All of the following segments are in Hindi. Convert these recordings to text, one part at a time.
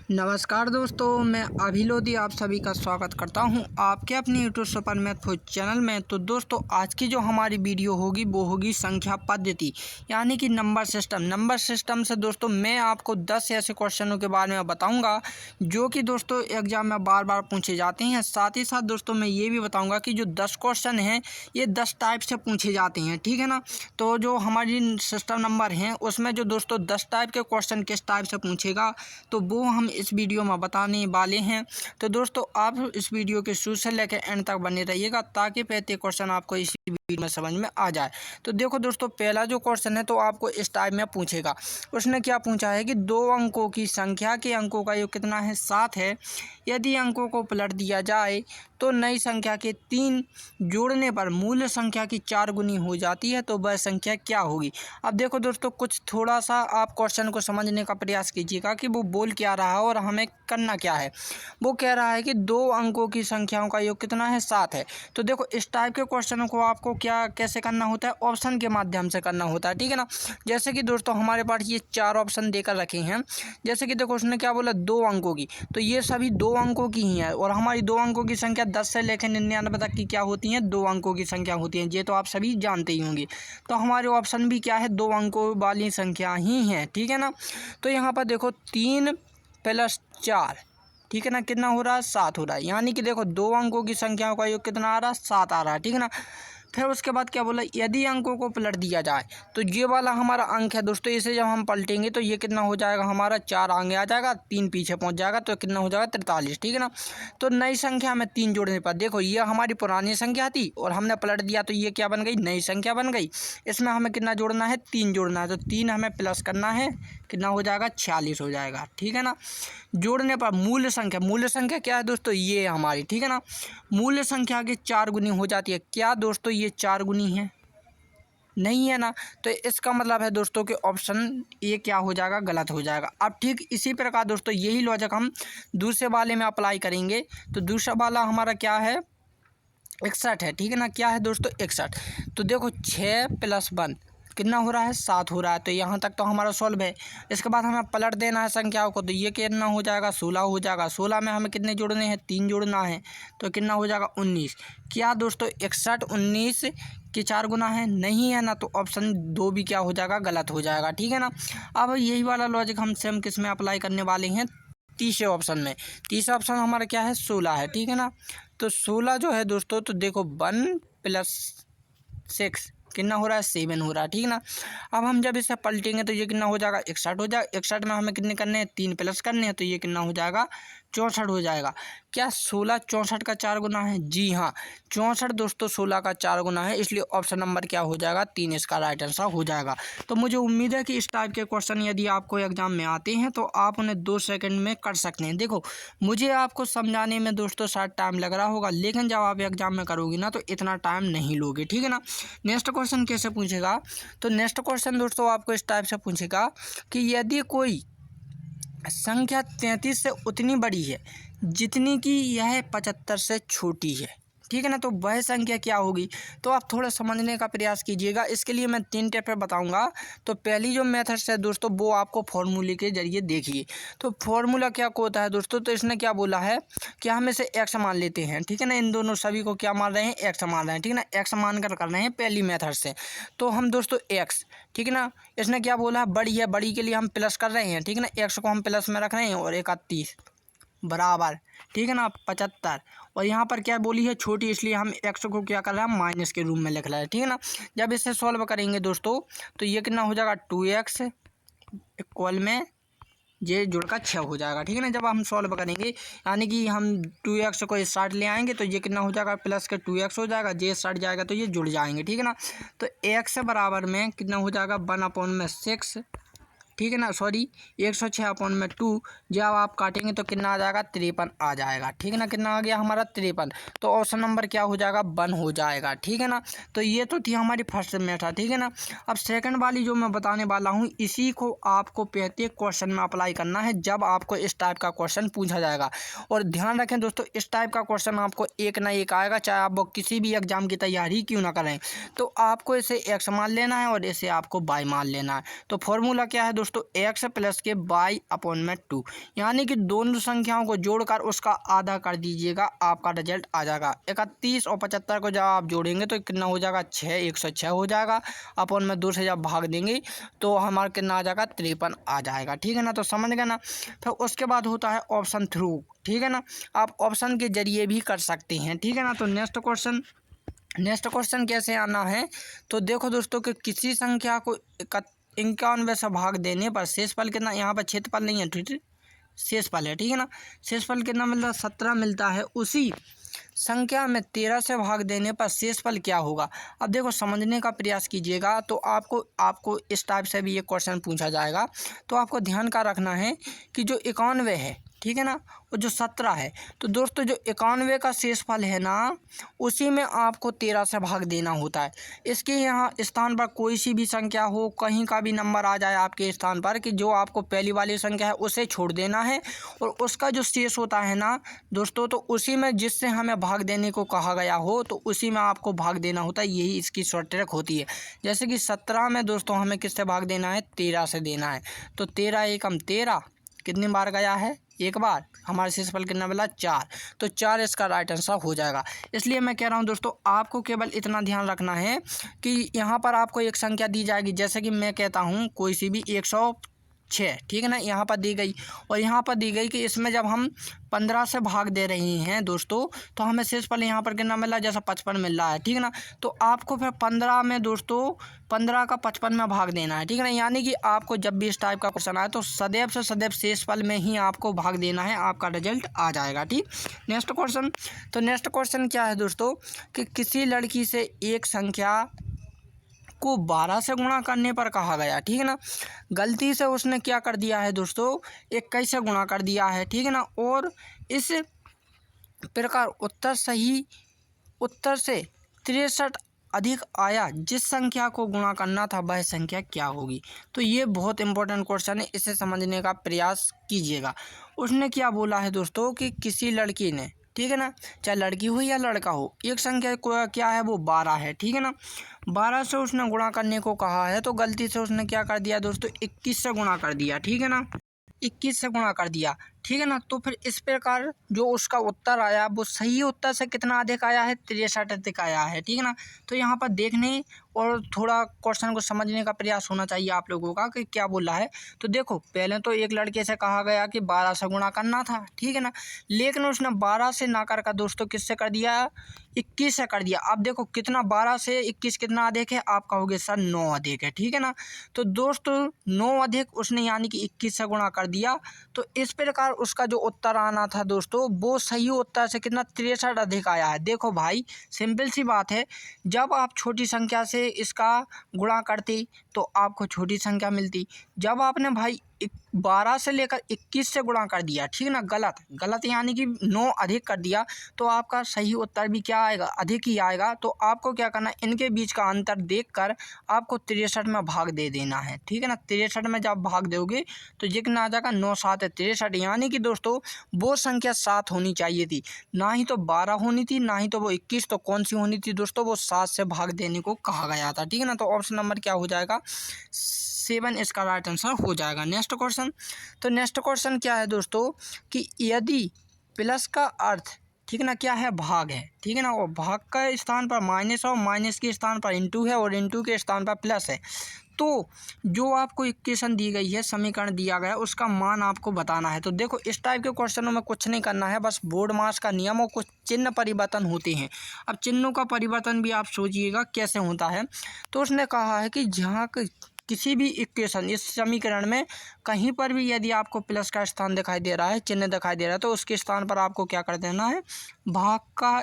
नमस्कार दोस्तों, मैं अभी लोधी आप सभी का स्वागत करता हूं आपके अपने YouTube super math food channel में। तो दोस्तों, आज की जो हमारी वीडियो होगी वो होगी संख्या पद्धति यानी कि नंबर सिस्टम से दोस्तों मैं आपको 10 ऐसे क्वेश्चनों के बारे में बताऊंगा जो कि दोस्तों एग्जाम में बार बार पूछे जाते हैं। साथ ही साथ दोस्तों मैं ये भी बताऊँगा कि जो 10 क्वेश्चन हैं ये 10 टाइप से पूछे जाते हैं, ठीक है ना। तो जो हमारी सिस्टम नंबर हैं उसमें जो दोस्तों 10 टाइप के क्वेश्चन किस टाइप से पूछेगा तो वो हम इस वीडियो में बताने वाले हैं। तो दोस्तों आप इस वीडियो के शुरू से लेकर एंड तक बने रहिएगा ताकि प्रत्येक क्वेश्चन आपको इसी वीडियो में समझ में आ जाए। तो देखो दोस्तों, पहला जो क्वेश्चन है तो आपको इस टाइप में पूछेगा। उसने क्या पूछा है कि 2 अंकों की संख्या के अंकों का योग कितना है, 7 है। यदि अंकों को पलट दिया जाए तो नई संख्या के 3 जोड़ने पर मूल संख्या की 4 गुनी हो जाती है, तो वह संख्या क्या होगी। अब देखो दोस्तों, कुछ थोड़ा सा आप क्वेश्चन को समझने का प्रयास कीजिएगा कि वो बोल क्या रहा है और हमें करना क्या है। वो कह रहा है कि 2 अंकों की संख्याओं का योग कितना है, 7 है। तो देखो इस टाइप के क्वेश्चनों को आपको क्या कैसे करना होता है, ऑप्शन के माध्यम से करना होता है, ठीक है ना। जैसे कि दोस्तों हमारे पास ये 4 ऑप्शन देकर रखे हैं। जैसे कि देखो उसने क्या बोला, 2 अंकों की, तो ये सभी 2 अंकों की ही है और हमारी 2 अंकों की संख्या 10 से लेकर 99 तक की क्या होती है, 2 अंकों की संख्या होती है। ये तो आप सभी जानते ही होंगे। तो हमारे ऑप्शन भी क्या है, 2 अंकों वाली संख्या ही है, ठीक है ना। तो यहाँ पर देखो 3 + 4, ठीक है ना, कितना हो रहा है, 7 हो रहा है। यानी कि देखो 2 अंकों की संख्याओं का योग कितना आ रहा है, 7 आ रहा है, ठीक है ना। फिर उसके बाद क्या बोला, यदि अंकों को पलट दिया जाए तो ये वाला हमारा अंक है दोस्तों, इसे जब हम पलटेंगे तो ये कितना हो जाएगा, हमारा 4 आगे आ जाएगा, 3 पीछे पहुंच जाएगा, तो कितना हो जाएगा, 43, ठीक है ना। तो नई संख्या में 3 जोड़ने पर देखो ये हमारी पुरानी संख्या थी और हमने पलट दिया तो ये क्या बन गई, नई संख्या बन गई। इसमें हमें कितना जोड़ना है, 3 जोड़ना है, तो 3 हमें प्लस करना है, कितना हो जाएगा, 46 हो जाएगा, ठीक है ना। जोड़ने पर मूल संख्या क्या है दोस्तों, ये हमारी, ठीक है ना। मूल संख्या की 4 गुनी हो जाती है। क्या दोस्तों ये 4 गुनी है, नहीं है ना। तो इसका मतलब है दोस्तों कि ऑप्शन ए क्या हो जाएगा, गलत हो जाएगा। अब ठीक इसी प्रकार दोस्तों यही लॉजिक हम दूसरे वाले में अप्लाई करेंगे। तो दूसरा वाला हमारा क्या है, 61 है, ठीक है ना। क्या है दोस्तों, 61। तो देखो 6 + 1 कितना हो रहा है, 7 हो रहा है। तो यहाँ तक तो हमारा सॉल्व है। इसके बाद हमें पलट देना है संख्याओं को, तो ये कितना हो जाएगा, 16 हो जाएगा। 16 में हमें कितने जोड़ने हैं, 3 जोड़ना है, तो कितना हो जाएगा, 19। क्या दोस्तों 61 19 की 4 गुना है, नहीं है ना। तो ऑप्शन 2 भी क्या हो जाएगा, गलत हो जाएगा, ठीक है ना। अब यही वाला लॉजिक हम सेम किस में अप्लाई करने वाले हैं, तीसरे ऑप्शन में। तीसरा ऑप्शन हमारा क्या है, 16 है, ठीक है ना। तो 16 जो है दोस्तों, तो देखो 1 + 6 कितना हो रहा है, 7 हो रहा है, ठीक है ना। अब हम जब इसे पलटेंगे तो ये कितना हो जाएगा, 61 हो जाएगा। 61 में हमें कितने करने हैं, 3 प्लस करने हैं, तो ये कितना हो जाएगा, 64 हो जाएगा। क्या 16 64 का 4 गुना है, जी हाँ, 64 दोस्तों 16 का 4 गुना है। इसलिए ऑप्शन नंबर क्या हो जाएगा, 3 इसका राइट आंसर हो जाएगा। तो मुझे उम्मीद है कि इस टाइप के क्वेश्चन यदि आपको एग्जाम में आते हैं तो आप उन्हें 2 सेकंड में कर सकते हैं। देखो मुझे आपको समझाने में दोस्तों शायद टाइम लग रहा होगा, लेकिन जब आप एग्जाम में करोगे ना तो इतना टाइम नहीं लोगे, ठीक है ना। नेक्स्ट क्वेश्चन कैसे पूछेगा, तो नेक्स्ट क्वेश्चन दोस्तों आपको इस टाइप से पूछेगा कि यदि कोई संख्या 33 से उतनी बड़ी है जितनी कि यह 75 से छोटी है, ठीक है ना, तो वह संख्या क्या होगी। तो आप थोड़ा समझने का प्रयास कीजिएगा। इसके लिए मैं 3 टिप बताऊंगा। तो पहली जो मेथड्स है दोस्तों वो आपको फॉर्मूले के जरिए देखिए। तो फॉर्मूला क्या होता है दोस्तों, तो इसने क्या बोला है कि हम इसे एक्स मान लेते हैं, ठीक है ना। इन दोनों सभी को क्या मान रहे हैं, एक्स मान रहे हैं, ठीक है ना। एक्स मान कर रहे हैं पहली मेथड से। तो हम दोस्तों एक्स, ठीक है ना, इसने क्या बोला है, बड़ी है, बड़ी के लिए हम प्लस कर रहे हैं, ठीक है ना। एक्स को हम प्लस में रख रहे हैं और 31 बराबर, ठीक है ना, 75। और यहाँ पर क्या बोली है, छोटी, इसलिए हम एक्स को क्या कर रहे हैं, माइनस के रूप में लिख रहे हैं, ठीक है ना। जब इसे सॉल्व करेंगे दोस्तों तो ये कितना हो जाएगा, 2x इक्वल में ये जुड़कर 6 हो जाएगा, ठीक है ना। जब हम सॉल्व करेंगे यानी कि हम 2x को इस साइड ले आएंगे तो ये कितना हो जाएगा, प्लस के 2x हो जाएगा, जे साइड जाएगा तो ये जुड़ जाएंगे, ठीक है ना। तो x बराबर में कितना हो जाएगा, 1/6, ठीक है ना, सॉरी 106/2। जब आप काटेंगे तो कितना आ जाएगा, 53 आ जाएगा, ठीक है ना। कितना आ गया हमारा, 53। तो ऑप्शन नंबर क्या हो जाएगा, 1 हो जाएगा, ठीक है ना। तो ये तो थी हमारी फर्स्ट मेथड, ठीक है ना। अब सेकंड वाली जो मैं बताने वाला हूँ इसी को आपको प्रत्येक क्वेश्चन में अप्लाई करना है जब आपको इस टाइप का क्वेश्चन पूछा जाएगा। और ध्यान रखें दोस्तों, इस टाइप का क्वेश्चन आपको एक ना एक आएगा, चाहे आप वो किसी भी एग्जाम की तैयारी क्यों ना करें। तो आपको इसे एक्स मान लेना है और इसे आपको वाई मान लेना है। तो फॉर्मूला क्या है दोस्तों, दोस्तों x प्लस के y अपॉन में 2, यानी कि दोनों संख्याओं को जोड़कर उसका आधा कर दीजिएगा, आपका रिजल्ट आ जाएगा। 31 और 75 को जब आप जोड़ेंगे तो कितना हो जाएगा, 6, 106 हो जाएगा। अपॉन में 2 से जब भाग देंगे तो हमारा कितना आ जाएगा, 53 आ जाएगा। ठीक है ना, तो समझ गए ना। फिर उसके बाद होता है ऑप्शन थ्रू। ठीक है ना, आप ऑप्शन के जरिए भी कर सकते हैं। ठीक है ना, तो नेक्स्ट क्वेश्चन कैसे आना है, तो देखो दोस्तों कि किसी संख्या को 91 से भाग देने पर शेषफल कितना, यहाँ पर क्षेत्रफल नहीं है, ठीक है, शेषफल है। ठीक है ना, शेषफल कितना मिलता है, 17 मिलता है। उसी संख्या में 13 से भाग देने पर शेषफल क्या होगा। अब देखो समझने का प्रयास कीजिएगा, तो आपको इस टाइप से भी ये क्वेश्चन पूछा जाएगा। तो आपको ध्यान का रखना है कि जो 91 है, ठीक है ना, और जो 17 है, तो दोस्तों जो 91 का शेषफल है ना, उसी में आपको 13 से भाग देना होता है। इसके यहाँ स्थान पर कोई सी भी संख्या हो, कहीं का भी नंबर आ जाए आपके स्थान पर, कि जो आपको पहली वाली संख्या है उसे छोड़ देना है, और उसका जो शेष होता है ना दोस्तों, तो उसी में जिससे हमें भाग देने को कहा गया हो तो उसी में आपको भाग देना होता है। यही इसकी शॉर्ट ट्रिक होती है। जैसे कि 17 में दोस्तों हमें किससे भाग देना है, 13 से देना है। तो 13 एकम 13 कितनी बार गया है, एक बार। हमारा शेषफल कितना मिला, 4। तो 4 इसका राइट आंसर हो जाएगा। इसलिए मैं कह रहा हूं दोस्तों, आपको केवल इतना ध्यान रखना है कि यहाँ पर आपको एक संख्या दी जाएगी, जैसे कि मैं कहता हूँ कोई सी भी 106, ठीक है ना, यहाँ पर दी गई, और यहाँ पर दी गई कि इसमें जब हम 15 से भाग दे रहे हैं दोस्तों, तो हमें शेषफल यहाँ पर कितना मिल रहा है, जैसा 55 मिल रहा है। ठीक है ना, तो आपको फिर 15 में दोस्तों 15 का 55 में भाग देना है। ठीक है ना, यानी कि आपको जब भी इस टाइप का क्वेश्चन आए तो सदैव से सदैव शेषफल में ही आपको भाग देना है, आपका रिजल्ट आ जाएगा। ठीक, नेक्स्ट क्वेश्चन। तो नेक्स्ट क्वेश्चन क्या है दोस्तों, कि किसी लड़की से एक संख्या को 12 से गुणा करने पर कहा गया। ठीक है ना, गलती से उसने क्या कर दिया है दोस्तों, 21 से गुणा कर दिया है। ठीक है ना, और इस प्रकार उत्तर से 63 अधिक आया। जिस संख्या को गुणा करना था वह संख्या क्या होगी। तो ये बहुत इंपॉर्टेंट क्वेश्चन है, इसे समझने का प्रयास कीजिएगा। उसने क्या बोला है दोस्तों, कि किसी लड़की ने, ठीक है ना, चाहे लड़की हो या लड़का हो, एक संख्या को क्या है, वो 12 है। ठीक है ना, 12 से उसने गुणा करने को कहा है, तो गलती से उसने क्या कर दिया दोस्तों, 21 से गुणा कर दिया। ठीक है ना, 21 से गुणा कर दिया। ठीक है ना, तो फिर इस प्रकार जो उसका उत्तर आया वो सही उत्तर से कितना अधिक आया है, 63 अधिक आया है। ठीक है ना, तो यहाँ पर देखने और थोड़ा क्वेश्चन को समझने का प्रयास होना चाहिए आप लोगों का कि क्या बोल रहा है। तो देखो, पहले तो एक लड़के से कहा गया कि 12 से गुणा करना था। ठीक है ना, लेकिन उसने 12 से ना कर दोस्तों किससे कर दिया, 21 से कर दिया। अब देखो कितना, 12 से 21 कितना अधिक है, आप कहोगे सर 9 अधिक है। ठीक है ना, तो दोस्तों 9 अधिक उसने यानी कि 21 से गुणा कर दिया। तो इस प्रकार उसका जो उत्तर आना था दोस्तों, वो सही उत्तर से कितना, 63 अधिक आया है। देखो भाई, सिंपल सी बात है, जब आप छोटी संख्या से इसका गुणा करते तो आपको छोटी संख्या मिलती। जब आपने भाई 12 से लेकर 21 से गुणा कर दिया, ठीक है ना, गलत यानी कि 9 अधिक कर दिया, तो आपका सही उत्तर भी क्या आएगा, अधिक ही आएगा। तो आपको क्या करना है, इनके बीच का अंतर देखकर आपको 63 में भाग दे देना है। ठीक है ना, 63 में जब भाग दोगे तो ये कितना आ जाएगा, 9 7 63, यानी कि दोस्तों वो संख्या 7 होनी चाहिए थी, ना ही तो 12 होनी थी, ना ही तो वो 21। तो कौन सी होनी थी दोस्तों, वो 7 से भाग देने को कहा गया था। ठीक है ना, तो ऑप्शन नंबर क्या हो जाएगा, 7 इसका राइट आंसर हो जाएगा। Next question. तो नेक्स्ट क्वेश्चन क्या है दोस्तों, कि यदि प्लस का अर्थ, ठीक है ना, क्या है, भाग है। ठीक है ना, और भाग का स्थान पर माइनस है, और माइनस के स्थान पर इंटू है, और इंटू के स्थान पर प्लस है, तो जो आपको इक्वेशन दी गई है, समीकरण दिया गया है, उसका मान आपको बताना है। तो देखो, इस टाइप के क्वेश्चनों में कुछ नहीं करना है, बस बोर्ड मास का नियम और कुछ चिन्ह परिवर्तन होते हैं। अब चिन्हों का परिवर्तन भी आप सोचिएगा कैसे होता है। तो उसने कहा है कि जहाँ किसी भी इक्वेशन, इस समीकरण में कहीं पर भी यदि आपको प्लस का स्थान दिखाई दे रहा है, चिन्ह दिखाई दे रहा है, तो उसके स्थान पर आपको क्या कर देना है, भाग का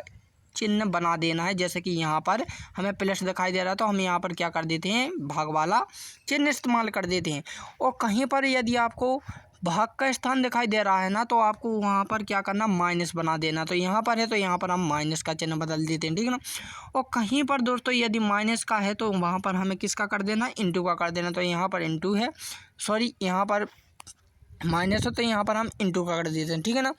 चिन्ह बना देना है। जैसे कि यहाँ पर हमें प्लस दिखाई दे रहा है, तो हम यहाँ पर क्या कर देते हैं, भाग वाला चिन्ह इस्तेमाल कर देते हैं। और कहीं पर यदि आपको भाग का स्थान दिखाई दे रहा है ना, तो आपको वहाँ पर क्या करना, माइनस बना देना। तो यहाँ पर है, तो यहाँ पर हम माइनस का चिन्ह बदल देते हैं। ठीक है ना, और कहीं पर दोस्तों यदि माइनस का है, तो वहाँ पर हमें किसका कर देना, इंटू का कर देना। तो यहाँ पर इंटू है, सॉरी यहाँ पर माइनस हो तो यहाँ पर हम इंटू का कर देते हैं, ठीक है ना।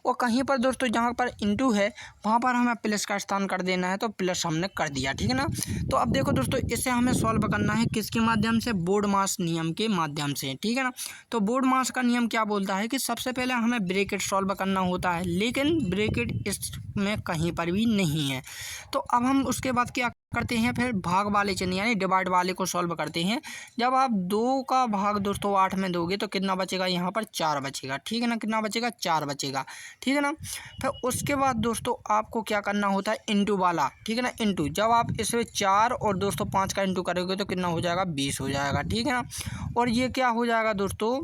और कहीं पर दोस्तों जहाँ पर इंटू है वहाँ पर हमें प्लस का स्थान कर देना है, तो प्लस हमने कर दिया, ठीक है ना। तो अब देखो दोस्तों, इसे हमें सॉल्व करना है किसके माध्यम से, बोर्ड मास नियम के माध्यम से, ठीक है ना। तो बोर्ड मास का नियम क्या बोलता है कि सबसे पहले हमें ब्रैकेट सॉल्व करना होता है, लेकिन ब्रैकेट इसमें कहीं पर भी नहीं है। तो अब हम उसके बाद क्या करते हैं, फिर भाग वाले चिन्ह यानी डिवाइड वाले को सॉल्व करते हैं। जब आप 2 का भाग दोस्तों 8 में दोगे तो कितना बचेगा, यहाँ पर 4 बचेगा, ठीक है ना। कितना बचेगा, 4 बचेगा, ठीक है ना। फिर उसके बाद दोस्तों आपको क्या करना होता है, इंटू वाला, ठीक है ना। इंटू जब आप इसमें 4 और दोस्तों 5 का इंटू करोगे तो कितना हो जाएगा, 20 हो जाएगा, ठीक है ना। और ये क्या हो जाएगा दोस्तों,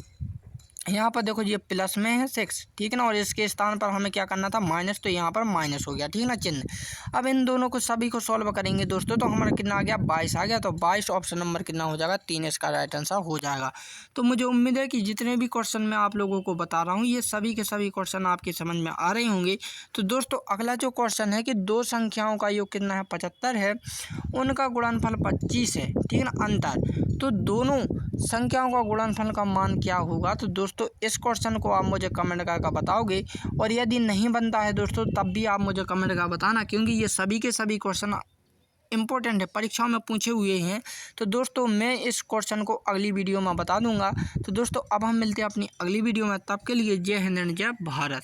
यहाँ पर देखो ये प्लस में है 6, ठीक है ना। और इसके स्थान पर हमें क्या करना था, माइनस, तो यहाँ पर माइनस हो गया, ठीक है ना चिन्ह। अब इन दोनों को सभी को सॉल्व करेंगे दोस्तों, तो हमारा कितना आ गया, 22 आ गया। तो 22 ऑप्शन नंबर कितना हो जाएगा, 3 इसका राइट आंसर हो जाएगा। तो मुझे उम्मीद है कि जितने भी क्वेश्चन मैं आप लोगों को बता रहा हूँ ये सभी के सभी क्वेश्चन आपके समझ में आ रहे होंगे। तो दोस्तों अगला जो क्वेश्चन है कि 2 संख्याओं का योग कितना है, 75 है, उनका गुणनफल 25 है, ठीक है ना, अंतर। तो दोनों संख्याओं का गुणनफल का मान क्या होगा। तो दोस्तों इस क्वेश्चन को आप मुझे कमेंट करके बताओगे, और यदि नहीं बनता है दोस्तों तब भी आप मुझे कमेंट करके बताना, क्योंकि ये सभी के सभी क्वेश्चन इंपॉर्टेंट है, परीक्षाओं में पूछे हुए हैं। तो दोस्तों मैं इस क्वेश्चन को अगली वीडियो में बता दूंगा। तो दोस्तों अब हम मिलते हैं अपनी अगली वीडियो में, तब के लिए जय हिंद, जय भारत।